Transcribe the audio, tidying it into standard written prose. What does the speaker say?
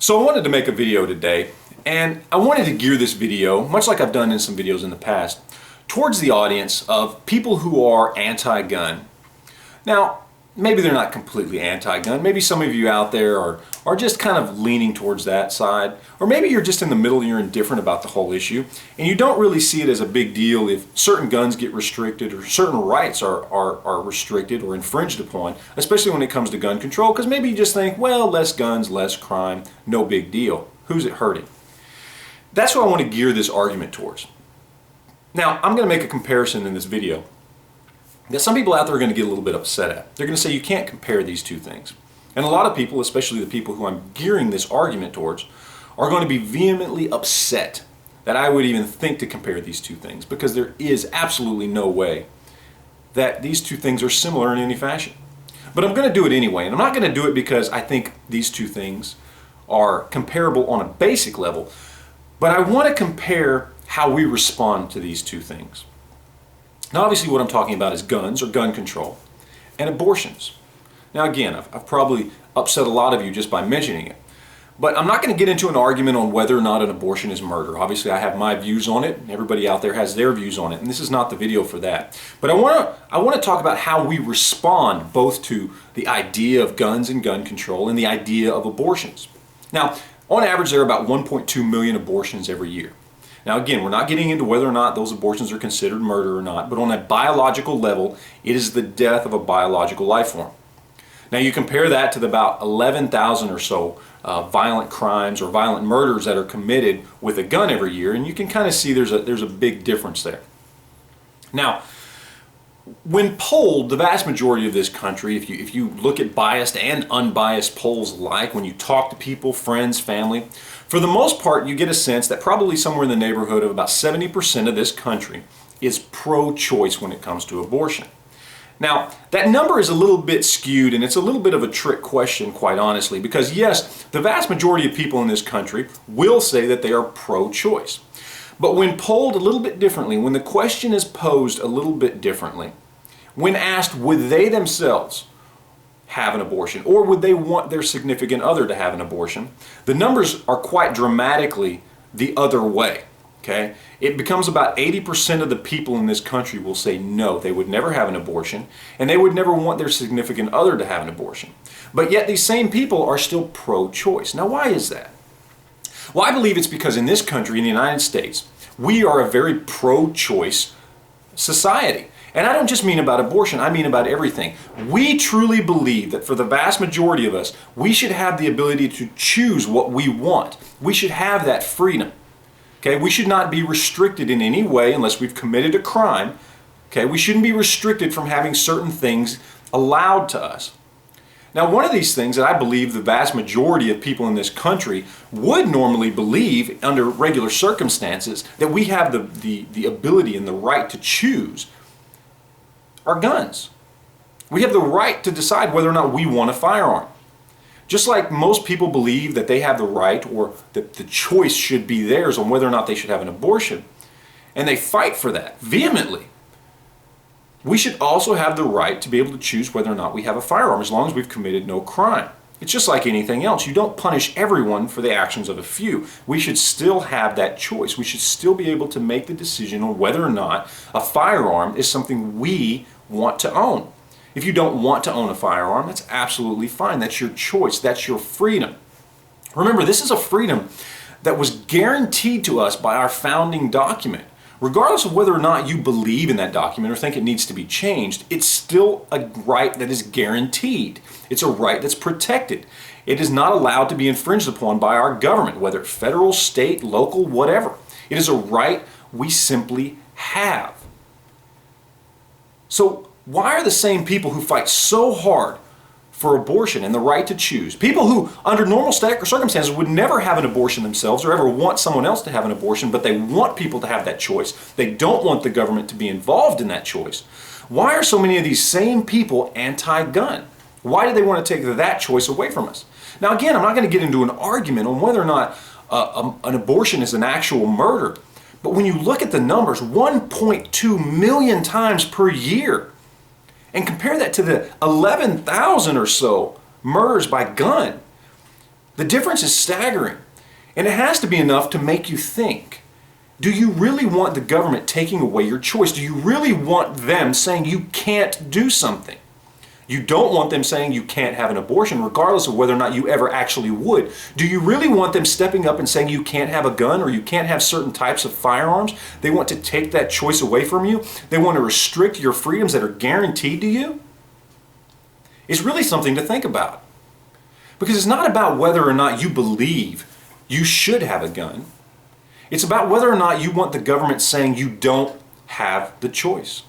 So I wanted to make a video today, and I wanted to gear this video, much like I've done in some videos in the past, towards the audience of people who are anti-gun. Now, maybe they're not completely anti-gun. Maybe some of you out there are just kind of leaning towards that side. Or maybe you're just in the middle and you're indifferent about the whole issue, and you don't really see it as a big deal if certain guns get restricted or certain rights are restricted or infringed upon, especially when it comes to gun control, because maybe you just think, well, less guns, less crime, no big deal. Who's it hurting? That's what I want to gear this argument towards. Now, I'm going to make a comparison in this video that some people out there are going to get a little bit upset at. They're going to say you can't compare these two things. And a lot of people, especially the people who I'm gearing this argument towards, are going to be vehemently upset that I would even think to compare these two things, because there is absolutely no way that these two things are similar in any fashion. But I'm going to do it anyway, and I'm not going to do it because I think these two things are comparable on a basic level, but I want to compare how we respond to these two things. Now, obviously what I'm talking about is guns or gun control and abortions. Now again, I've probably upset a lot of you just by mentioning it, but I'm not going to get into an argument on whether or not an abortion is murder. Obviously I have my views on it, and everybody out there has their views on it, and this is not the video for that. But I want to talk about how we respond both to the idea of guns and gun control and the idea of abortions. Now, on average there are about 1.2 million abortions every year. Now again, we're not getting into whether or not those abortions are considered murder or not, but on a biological level, it is the death of a biological life form. Now you compare that to the about 11,000 or so violent crimes or violent murders that are committed with a gun every year, and you can kind of see there's a big difference there. Now, when polled, the vast majority of this country, if you look at biased and unbiased polls alike, when you talk to people, friends, family, for the most part you get a sense that probably somewhere in the neighborhood of about 70% of this country is pro-choice when it comes to abortion. Now, that number is a little bit skewed, and it's a little bit of a trick question, quite honestly, because yes, the vast majority of people in this country will say that they are pro-choice. But when polled a little bit differently, when the question is posed a little bit differently, when asked would they themselves have an abortion, or would they want their significant other to have an abortion, the numbers are quite dramatically the other way. Okay? It becomes about 80% of the people in this country will say no, they would never have an abortion, and they would never want their significant other to have an abortion. But yet these same people are still pro-choice. Now why is that? Well, I believe it's because in this country, in the United States, we are a very pro-choice society. And I don't just mean about abortion, I mean about everything. We truly believe that for the vast majority of us, we should have the ability to choose what we want. We should have that freedom. Okay, we should not be restricted in any way unless we've committed a crime. Okay, we shouldn't be restricted from having certain things allowed to us. Now, one of these things that I believe the vast majority of people in this country would normally believe under regular circumstances, that we have the ability and the right to choose, are guns. We have the right to decide whether or not we want a firearm. Just like most people believe that they have the right, or that the choice should be theirs on whether or not they should have an abortion, and they fight for that vehemently, we should also have the right to be able to choose whether or not we have a firearm, as long as we've committed no crime. It's just like anything else. You don't punish everyone for the actions of a few. We should still have that choice. We should still be able to make the decision on whether or not a firearm is something we want to own. If you don't want to own a firearm, that's absolutely fine. That's your choice. That's your freedom. Remember, this is a freedom that was guaranteed to us by our founding document. Regardless of whether or not you believe in that document or think it needs to be changed, it's still a right that is guaranteed. It's a right that's protected. It is not allowed to be infringed upon by our government, whether federal, state, local, whatever. It is a right we simply have. So why are the same people who fight so hard for abortion and the right to choose, people who under normal circumstances would never have an abortion themselves or ever want someone else to have an abortion, but they want people to have that choice, they don't want the government to be involved in that choice, why are so many of these same people anti-gun? Why do they want to take that choice away from us? Now again, I'm not going to get into an argument on whether or not an abortion is an actual murder, but when you look at the numbers, 1.2 million times per year, and compare that to the 11,000 or so murders by gun, The difference is staggering, and it has to be enough to make you think. Do you really want the government taking away your choice? Do you really want them saying you can't do something? You don't want them saying you can't have an abortion, regardless of whether or not you ever actually would. Do you really want them stepping up and saying you can't have a gun or you can't have certain types of firearms? They want to take that choice away from you. They want to restrict your freedoms that are guaranteed to you. It's really something to think about. Because it's not about whether or not you believe you should have a gun. It's about whether or not you want the government saying you don't have the choice.